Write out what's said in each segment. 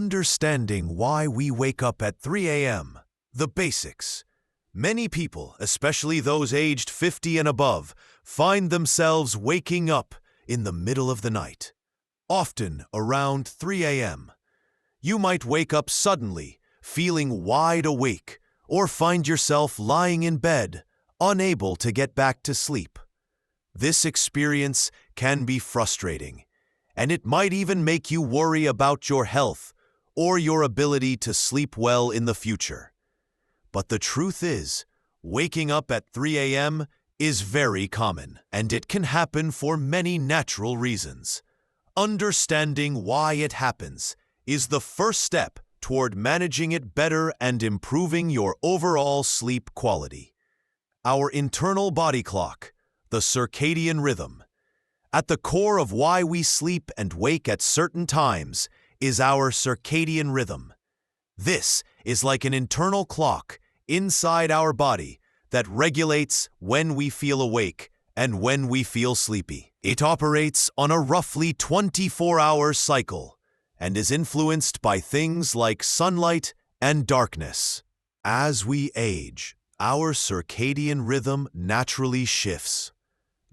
Understanding why we wake up at 3 a.m. The basics. Many people, especially those aged 50 and above, find themselves waking up in the middle of the night, often around 3 a.m. You might wake up suddenly, feeling wide awake, or find yourself lying in bed, unable to get back to sleep. This experience can be frustrating, and it might even make you worry about your health or your ability to sleep well in the future. But the truth is, waking up at 3 a.m. is very common, and it can happen for many natural reasons. Understanding why it happens is the first step toward managing it better and improving your overall sleep quality. Our internal body clock, the circadian rhythm. At the core of why we sleep and wake at certain times is our circadian rhythm. This is like an internal clock inside our body that regulates when we feel awake and when we feel sleepy. It operates on a roughly 24-hour cycle and is influenced by things like sunlight and darkness. As we age, our circadian rhythm naturally shifts.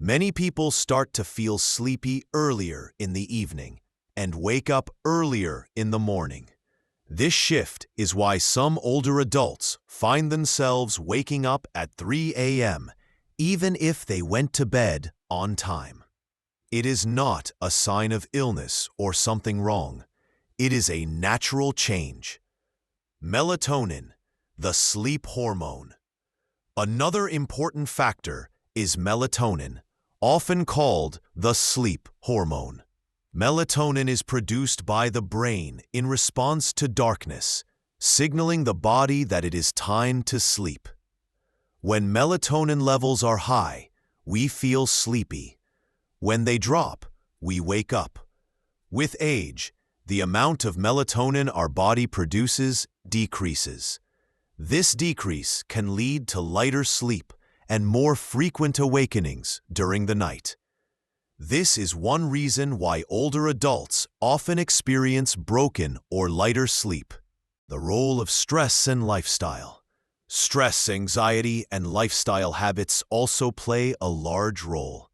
Many people start to feel sleepy earlier in the evening and wake up earlier in the morning. This shift is why some older adults find themselves waking up at 3 a.m. even if they went to bed on time. It is not a sign of illness or something wrong. It is a natural change. Melatonin, the sleep hormone. Another important factor is melatonin, often called the sleep hormone. Melatonin is produced by the brain in response to darkness, signaling the body that it is time to sleep. When melatonin levels are high, we feel sleepy. When they drop, we wake up. With age, the amount of melatonin our body produces decreases. This decrease can lead to lighter sleep and more frequent awakenings during the night. This is one reason why older adults often experience broken or lighter sleep. The role of stress and lifestyle. Stress, anxiety, and lifestyle habits also play a large role.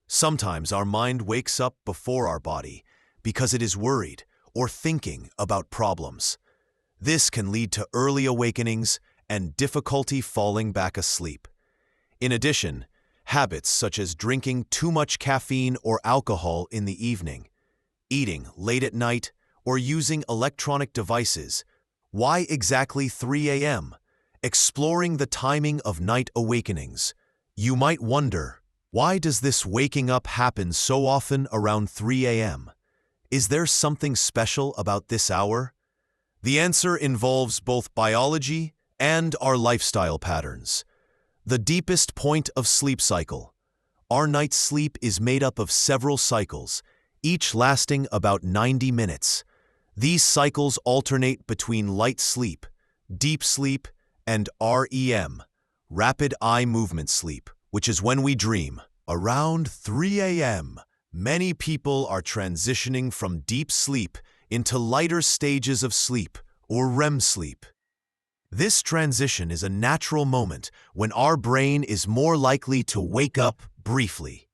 Sometimes our mind wakes up before our body because it is worried or thinking about problems. This can lead to early awakenings and difficulty falling back asleep. In addition, habits such as drinking too much caffeine or alcohol in the evening, eating late at night, or using electronic devices. Why exactly 3 a.m.? Exploring the timing of night awakenings. You might wonder, why does this waking up happen so often around 3 a.m.? Is there something special about this hour? The answer involves both biology and our lifestyle patterns. The deepest point of sleep cycle. Our night's sleep is made up of several cycles, each lasting about 90 minutes. These cycles alternate between light sleep, deep sleep, and REM, rapid eye movement sleep, which is when we dream. Around 3 a.m., many people are transitioning from deep sleep into lighter stages of sleep, or REM sleep. This transition is a natural moment when our brain is more likely to wake up briefly.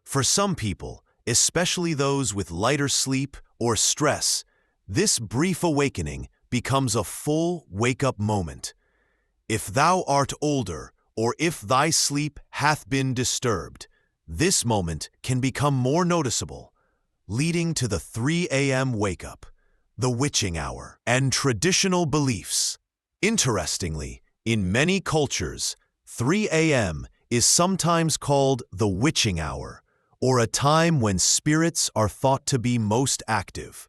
For some people, especially those with lighter sleep or stress, this brief awakening becomes a full wake-up moment. If thou art older, or if thy sleep hath been disturbed, this moment can become more noticeable, leading to the 3 a.m. wake-up, the witching hour, and traditional beliefs. Interestingly, in many cultures, 3 a.m. is sometimes called the witching hour, or a time when spirits are thought to be most active.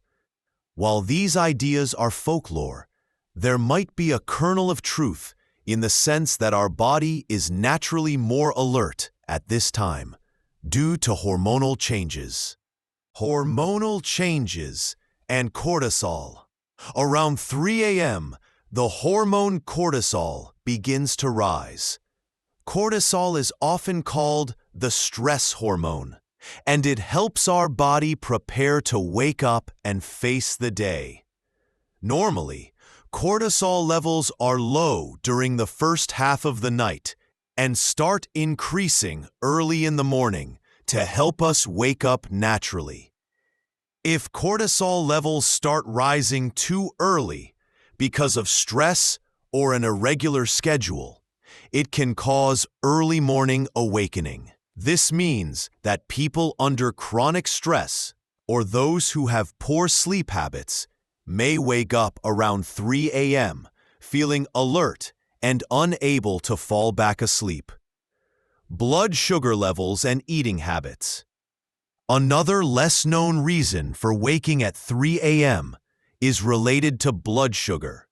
While these ideas are folklore, there might be a kernel of truth in the sense that our body is naturally more alert at this time, due to hormonal changes. Hormonal changes and cortisol. Around 3 a.m., the hormone cortisol begins to rise. Cortisol is often called the stress hormone, and it helps our body prepare to wake up and face the day. Normally, cortisol levels are low during the first half of the night and start increasing early in the morning to help us wake up naturally. If cortisol levels start rising too early because of stress or an irregular schedule, it can cause early morning awakening. This means that people under chronic stress or those who have poor sleep habits may wake up around 3 a.m. feeling alert and unable to fall back asleep. Blood sugar levels and eating habits. Another less-known reason for waking at 3 a.m. is related to blood sugar.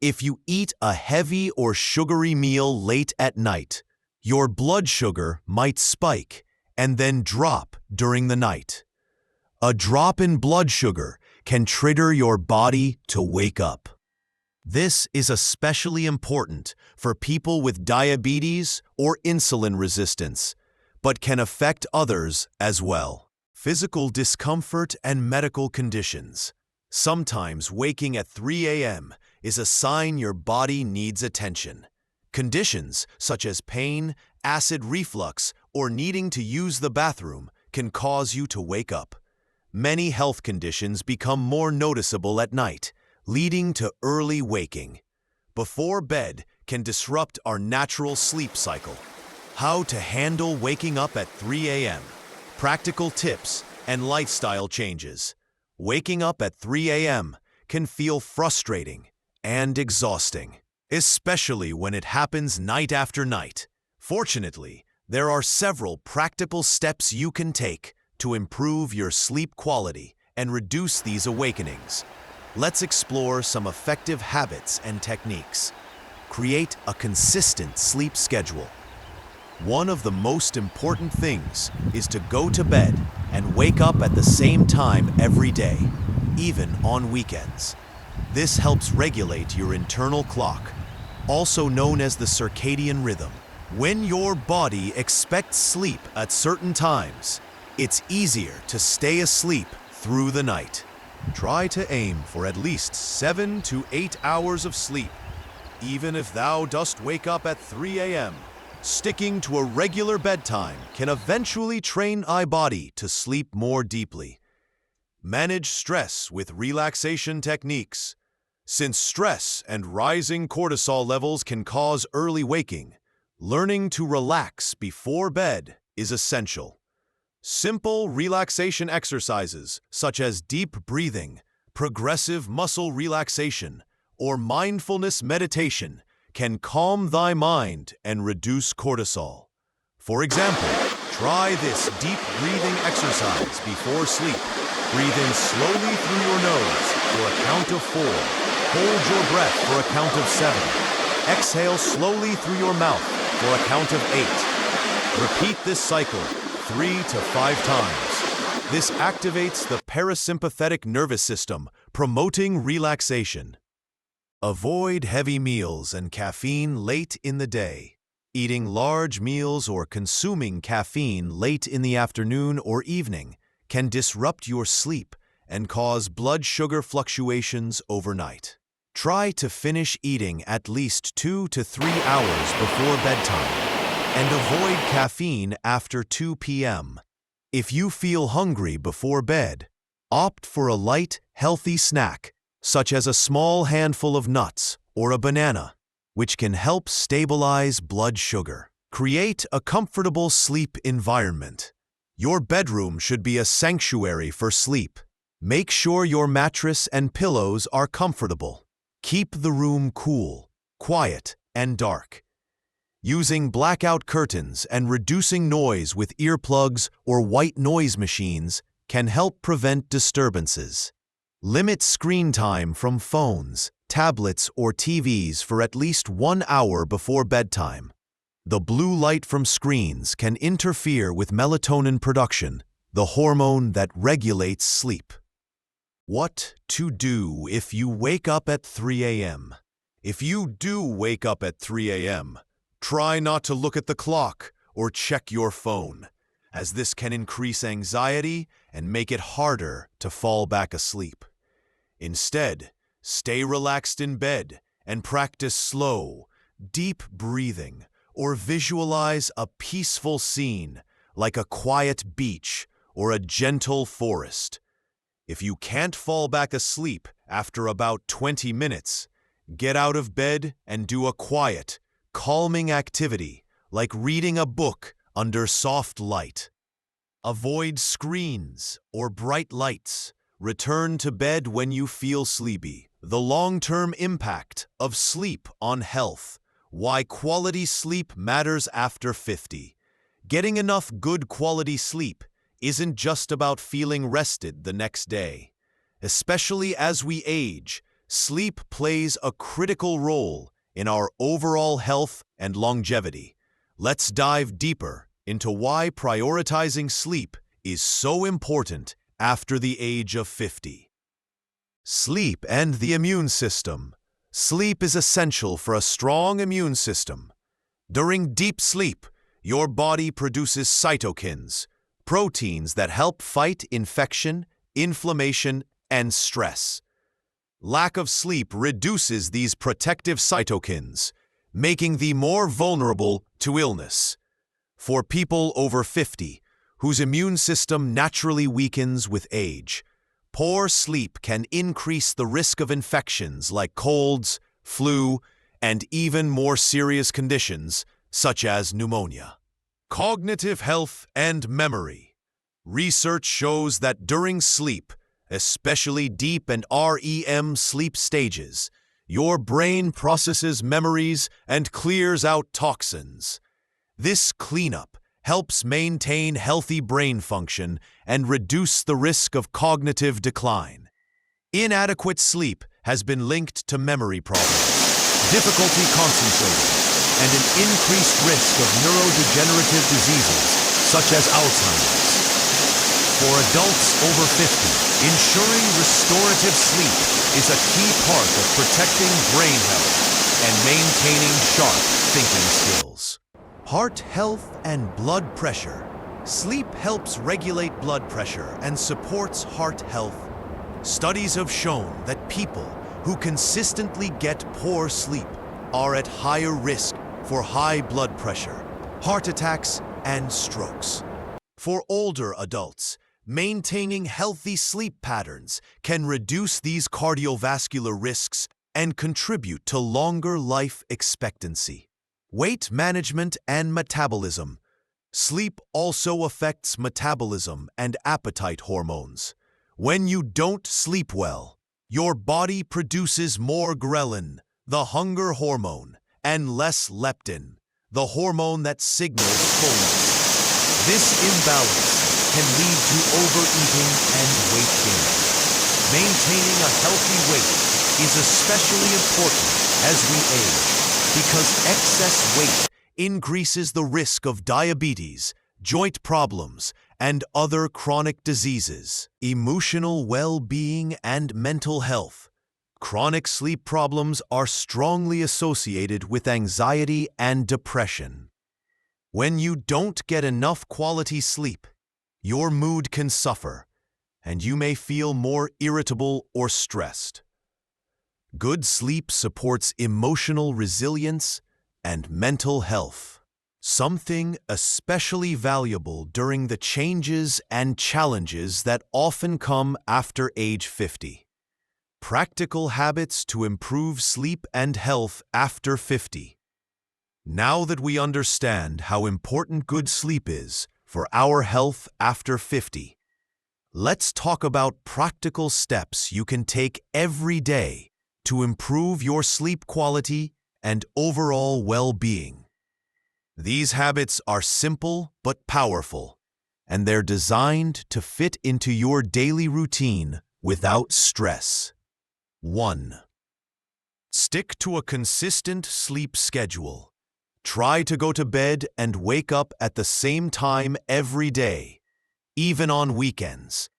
If you eat a heavy or sugary meal late at night, your blood sugar might spike and then drop during the night. A drop in blood sugar can trigger your body to wake up. This is especially important for people with diabetes or insulin resistance, but can affect others as well. Physical discomfort and medical conditions. Sometimes waking at 3 a.m. is a sign your body needs attention. Conditions such as pain, acid reflux, or needing to use the bathroom can cause you to wake up. Many health conditions become more noticeable at night, leading to early waking. Before bed can disrupt our natural sleep cycle. How to handle waking up at 3 a.m. Practical tips and lifestyle changes. Waking up at 3 a.m. can feel frustrating and exhausting, especially when it happens night after night. Fortunately, there are several practical steps you can take to improve your sleep quality and reduce these awakenings. Let's explore some effective habits and techniques. Create a consistent sleep schedule. One of the most important things is to go to bed and wake up at the same time every day, even on weekends. This helps regulate your internal clock, also known as the circadian rhythm. When your body expects sleep at certain times, it's easier to stay asleep through the night. Try to aim for at least 7 to 8 hours of sleep. Even if thou dost wake up at 3 a.m., sticking to a regular bedtime can eventually train thy body to sleep more deeply. Manage stress with relaxation techniques. Since stress and rising cortisol levels can cause early waking, learning to relax before bed is essential. Simple relaxation exercises such as deep breathing, progressive muscle relaxation, or mindfulness meditation can calm thy mind and reduce cortisol. For example, try this deep breathing exercise before sleep. Breathe in slowly through your nose for a count of 4. Hold your breath for a count of 7. Exhale slowly through your mouth for a count of 8. Repeat this cycle 3 to 5 times. This activates the parasympathetic nervous system, promoting relaxation. Avoid heavy meals and caffeine late in the day. Eating large meals or consuming caffeine late in the afternoon or evening can disrupt your sleep and cause blood sugar fluctuations overnight. Try to finish eating at least 2 to 3 hours before bedtime, and avoid caffeine after 2 p.m. If you feel hungry before bed, opt for a light, healthy snack, such as a small handful of nuts or a banana, which can help stabilize blood sugar. Create a comfortable sleep environment. Your bedroom should be a sanctuary for sleep. Make sure your mattress and pillows are comfortable. Keep the room cool, quiet, and dark. Using blackout curtains and reducing noise with earplugs or white noise machines can help prevent disturbances. Limit screen time from phones, tablets, or TVs for at least 1 hour before bedtime. The blue light from screens can interfere with melatonin production, the hormone that regulates sleep. What to do if you wake up at 3 a.m. If you do wake up at 3 a.m., try not to look at the clock or check your phone, as this can increase anxiety and make it harder to fall back asleep. Instead, Stay relaxed in bed and practice slow, deep breathing, or visualize a peaceful scene like a quiet beach or a gentle forest. If you can't fall back asleep after about 20 minutes, get out of bed and do a quiet, calming activity like reading a book under soft light. Avoid screens or bright lights. Return to bed when you feel sleepy. The long-term impact of sleep on health. Why quality sleep matters after 50. Getting enough good quality sleep isn't just about feeling rested the next day. Especially as we age, sleep plays a critical role in our overall health and longevity. Let's dive deeper into why prioritizing sleep is so important after the age of 50. Sleep and the immune system. Sleep is essential for a strong immune system. During deep sleep, your body produces cytokines, proteins that help fight infection, inflammation, and stress. Lack of sleep reduces these protective cytokines, making thee more vulnerable to illness. For people over 50, whose immune system naturally weakens with age, poor sleep can increase the risk of infections like colds, flu, and even more serious conditions such as pneumonia. Cognitive health and memory. Research shows that during sleep, especially deep and REM sleep stages, your brain processes memories and clears out toxins. This cleanup helps maintain healthy brain function and reduce the risk of cognitive decline. Inadequate sleep has been linked to memory problems, difficulty concentrating, and an increased risk of neurodegenerative diseases such as Alzheimer's. For adults over 50, ensuring restorative sleep is a key part of protecting brain health and maintaining sharp thinking skills. Heart health and blood pressure. Sleep helps regulate blood pressure and supports heart health. Studies have shown that people who consistently get poor sleep are at higher risk for high blood pressure, heart attacks, and strokes. For older adults, maintaining healthy sleep patterns can reduce these cardiovascular risks and contribute to longer life expectancy. Weight management and metabolism. Sleep also affects metabolism and appetite hormones. When you don't sleep well, your body produces more ghrelin, the hunger hormone, and less leptin, the hormone that signals fullness. This imbalance can lead to overeating and weight gain. Maintaining a healthy weight is especially important as we age, because excess weight increases the risk of diabetes, joint problems, and other chronic diseases. Emotional well-being and mental health. Chronic sleep problems are strongly associated with anxiety and depression. When you don't get enough quality sleep, your mood can suffer, and you may feel more irritable or stressed. Good sleep supports emotional resilience and mental health, something especially valuable during the changes and challenges that often come after age 50. Practical habits to improve sleep and health after 50. Now that we understand how important good sleep is for our health after 50, let's talk about practical steps you can take every day to improve your sleep quality and overall well-being. These habits are simple but powerful, and they're designed to fit into your daily routine without stress. 1. Stick to a consistent sleep schedule. Try to go to bed and wake up at the same time every day, even on weekends.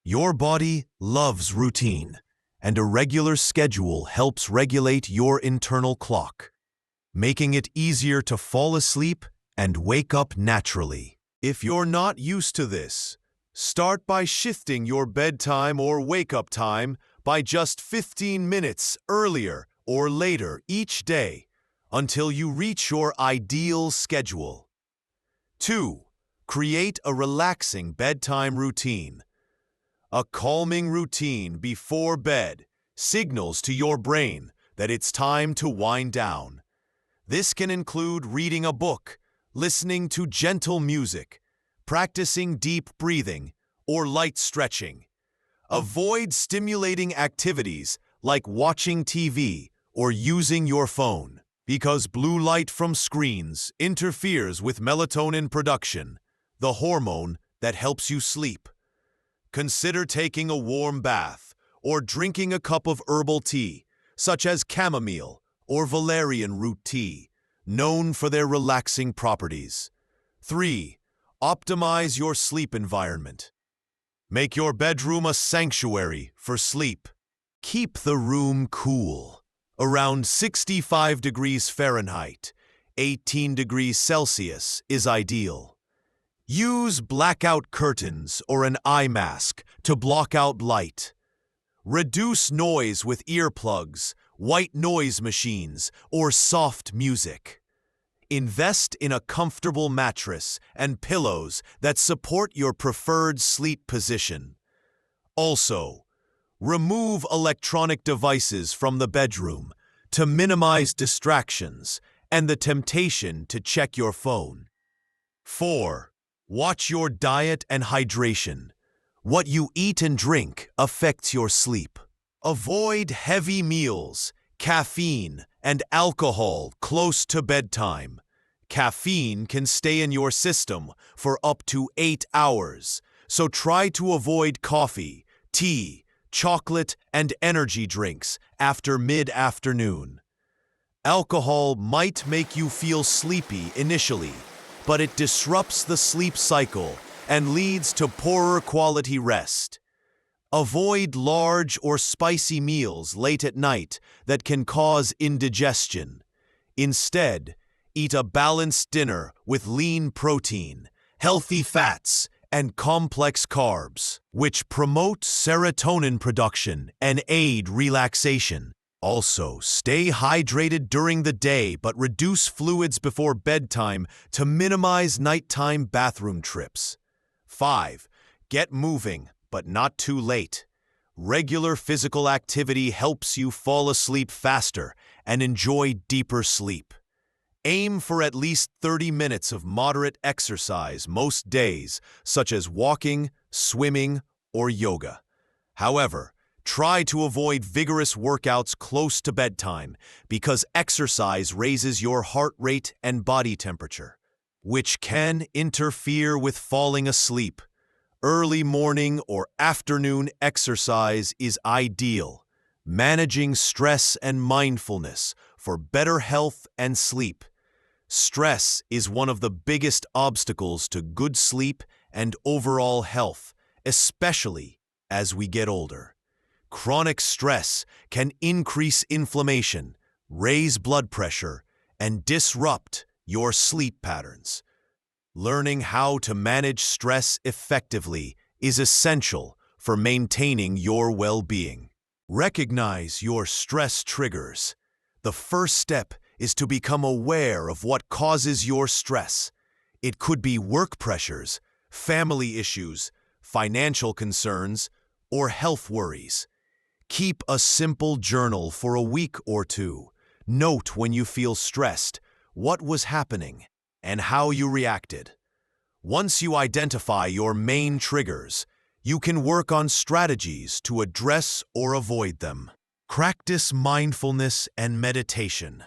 Your body loves routine, and a regular schedule helps regulate your internal clock, making it easier to fall asleep and wake up naturally. If you're not used to this, start by shifting your bedtime or wake-up time by just 15 minutes earlier or later each day until you reach your ideal schedule. 2. Create a relaxing bedtime routine. A calming routine before bed signals to your brain that it's time to wind down. This can include reading a book, listening to gentle music, practicing deep breathing, or light stretching. Avoid stimulating activities like watching TV or using your phone, because blue light from screens interferes with melatonin production, the hormone that helps you sleep. Consider taking a warm bath or drinking a cup of herbal tea, such as chamomile or valerian root tea, known for their relaxing properties. 3. Optimize your sleep environment. Make your bedroom a sanctuary for sleep. Keep the room cool, around 65 degrees Fahrenheit, 18 degrees Celsius is ideal. Use blackout curtains or an eye mask to block out light. Reduce noise with earplugs, white noise machines, or soft music. Invest in a comfortable mattress and pillows that support your preferred sleep position. Also, remove electronic devices from the bedroom to minimize distractions and the temptation to check your phone. 4. Watch your diet and hydration. What you eat and drink affects your sleep. Avoid heavy meals, caffeine, and alcohol close to bedtime. Caffeine can stay in your system for up to 8 hours, so try to avoid coffee, tea, chocolate, and energy drinks after mid-afternoon. Alcohol might make you feel sleepy initially, but it disrupts the sleep cycle and leads to poorer quality rest. Avoid large or spicy meals late at night that can cause indigestion. Instead, eat a balanced dinner with lean protein, healthy fats, and complex carbs, which promote serotonin production and aid relaxation. Also, stay hydrated during the day but reduce fluids before bedtime to minimize nighttime bathroom trips. 5. Get moving, but not too late. Regular physical activity helps you fall asleep faster and enjoy deeper sleep. Aim for at least 30 minutes of moderate exercise most days, such as walking, swimming, or yoga. However, try to avoid vigorous workouts close to bedtime because exercise raises your heart rate and body temperature, which can interfere with falling asleep. Early morning or afternoon exercise is ideal. Managing stress and mindfulness for better health and sleep. Stress is one of the biggest obstacles to good sleep and overall health, especially as we get older. Chronic stress can increase inflammation, raise blood pressure, and disrupt your sleep patterns. Learning how to manage stress effectively is essential for maintaining your well-being. Recognize your stress triggers. The first step is to become aware of what causes your stress. It could be work pressures, family issues, financial concerns, or health worries. Keep a simple journal for a week or two. Note when you feel stressed, what was happening, and how you reacted. Once you identify your main triggers, you can work on strategies to address or avoid them. Practice mindfulness and meditation.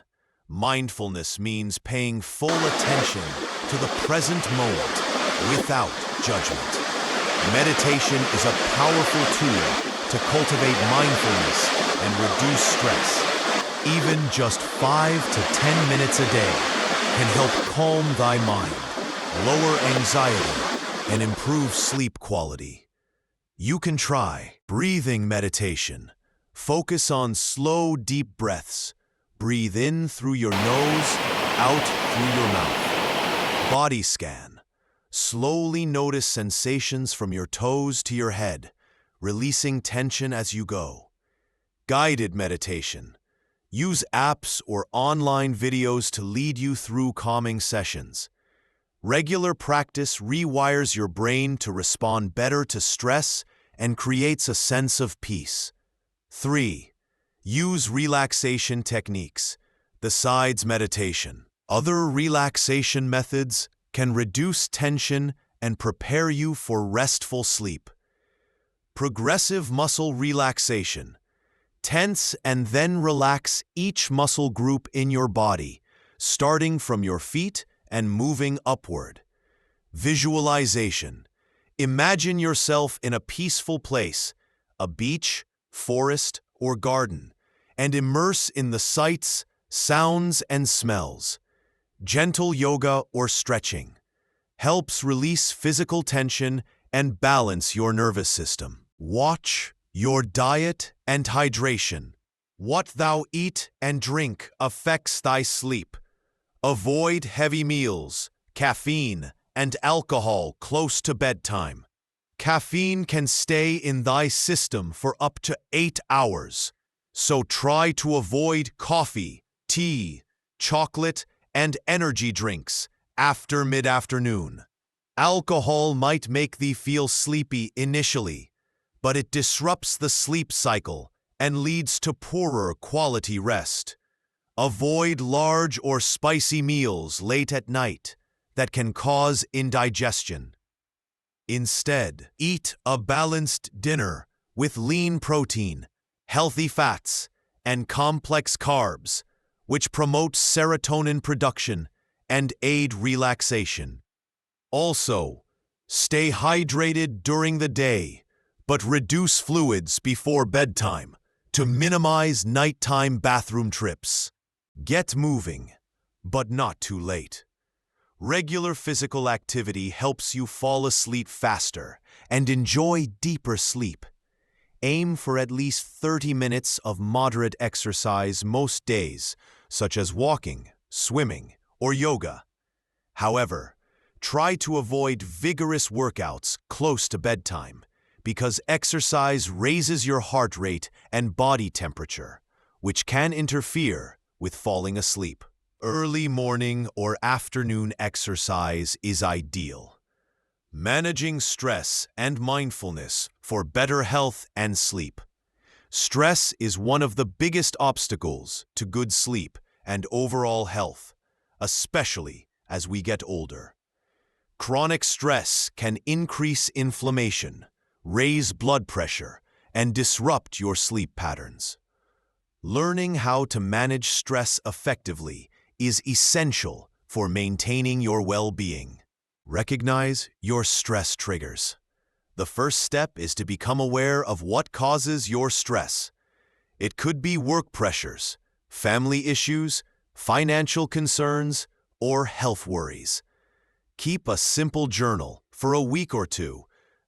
Mindfulness means paying full attention to the present moment without judgment. Meditation is a powerful tool to cultivate mindfulness and reduce stress. Even just 5 to 10 minutes a day can help calm thy mind, lower anxiety, and improve sleep quality. You can try breathing meditation. Focus on slow, deep breaths. Breathe in through your nose, out through your mouth. Body scan. Slowly notice sensations from your toes to your head, releasing tension as you go. Guided meditation. Use apps or online videos to lead you through calming sessions. Regular practice rewires your brain to respond better to stress and creates a sense of peace. 3. Use relaxation techniques. Besides meditation, other relaxation methods can reduce tension and prepare you for restful sleep. Progressive muscle relaxation. Tense and then relax each muscle group in your body, starting from your feet and moving upward. Visualization. Imagine yourself in a peaceful place, a beach, forest, or garden, and immerse in the sights, sounds, and smells. Gentle yoga or stretching helps release physical tension and balance your nervous system. Watch your diet and hydration. What thou eat and drink affects thy sleep. Avoid heavy meals, caffeine, and alcohol close to bedtime. Caffeine can stay in thy system for up to 8 hours, so try to avoid coffee, tea, chocolate, and energy drinks after mid-afternoon. Alcohol might make thee feel sleepy initially, but it disrupts the sleep cycle and leads to poorer quality rest. Avoid large or spicy meals late at night that can cause indigestion. Instead, eat a balanced dinner with lean protein, healthy fats, and complex carbs, which promote serotonin production and aid relaxation. Also, stay hydrated during the day, but reduce fluids before bedtime to minimize nighttime bathroom trips. Get moving, but not too late. Regular physical activity helps you fall asleep faster and enjoy deeper sleep. Aim for at least 30 minutes of moderate exercise most days, such as walking, swimming, or yoga. However, try to avoid vigorous workouts close to bedtime, because exercise raises your heart rate and body temperature, which can interfere with falling asleep. Early morning or afternoon exercise is ideal. Managing stress and mindfulness for better health and sleep. Stress is one of the biggest obstacles to good sleep and overall health, especially as we get older. Chronic stress can increase inflammation, raise blood pressure, and disrupt your sleep patterns. Learning how to manage stress effectively is essential for maintaining your well-being. Recognize your stress triggers. The first step is to become aware of what causes your stress. It could be work pressures, family issues, financial concerns, or health worries. Keep a simple journal for a week or two.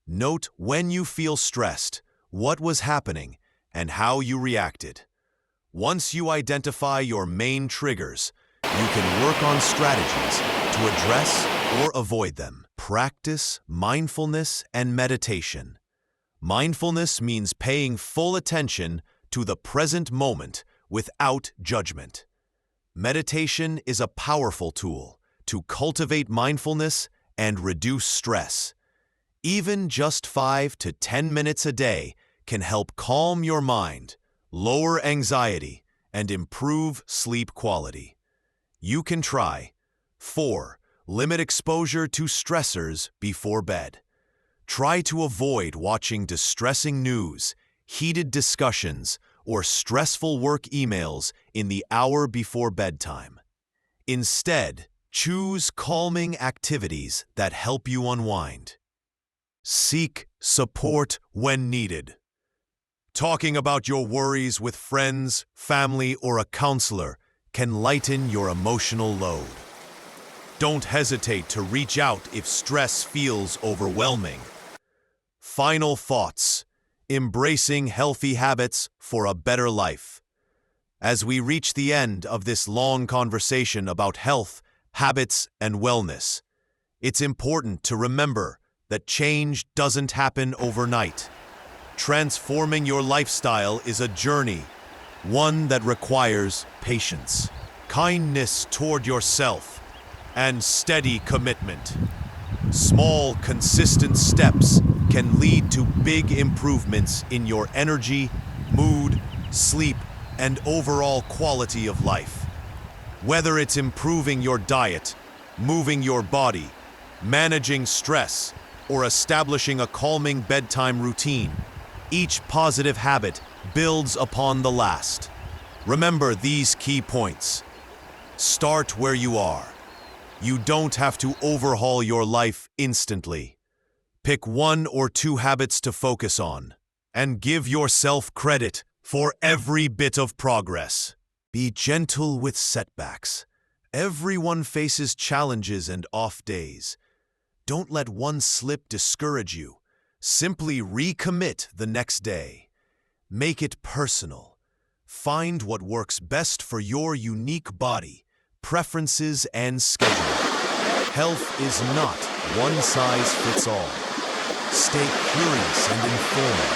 Note when you feel stressed, what was happening, and how you reacted. Once you identify your main triggers, you can work on strategies to address or avoid them. Practice mindfulness and meditation. Mindfulness means paying full attention to the present moment without judgment. Meditation is a powerful tool to cultivate mindfulness and reduce stress. Even just 5 to 10 minutes a day can help calm your mind, lower anxiety, and improve sleep quality. You can try. 4. Limit exposure to stressors before bed. Try to avoid watching distressing news, heated discussions, or stressful work emails in the hour before bedtime. Instead, choose calming activities that help you unwind. Seek support when needed. Talking about your worries with friends, family, or a counselor can lighten your emotional load. Don't hesitate to reach out if stress feels overwhelming. Final thoughts. Embracing healthy habits for a better life. As we reach the end of this long conversation about health, habits, and wellness, it's important to remember that change doesn't happen overnight. Transforming your lifestyle is a journey, one that requires patience, kindness toward yourself, and steady commitment. Small, consistent steps can lead to big improvements in your energy, mood, sleep, and overall quality of life. Whether it's improving your diet, moving your body, managing stress, or establishing a calming bedtime routine, each positive habit builds upon the last. Remember these key points. Start where you are. You don't have to overhaul your life instantly. Pick 1 or 2 habits to focus on, and give yourself credit for every bit of progress. Be gentle with setbacks. Everyone faces challenges and off days. Don't let one slip discourage you. Simply recommit the next day. Make it personal. Find what works best for your unique body, preferences, and schedule. Health is not one size fits all. Stay curious and informed.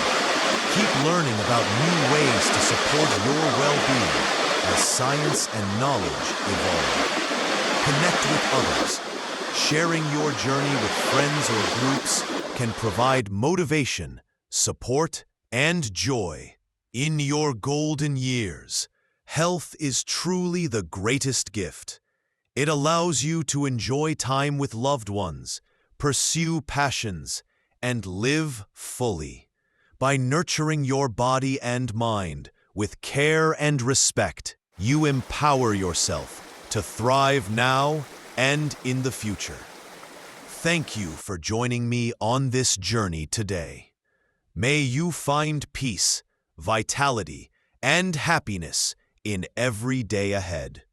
Keep learning about new ways to support your well-being as science and knowledge evolve. Connect with others. Sharing your journey with friends or groups can provide motivation, support, and joy. In your golden years, health is truly the greatest gift. It allows you to enjoy time with loved ones, pursue passions, and live fully. By nurturing your body and mind with care and respect, you empower yourself to thrive now and in the future. Thank you for joining me on this journey today. May you find peace, vitality, and happiness in every day ahead.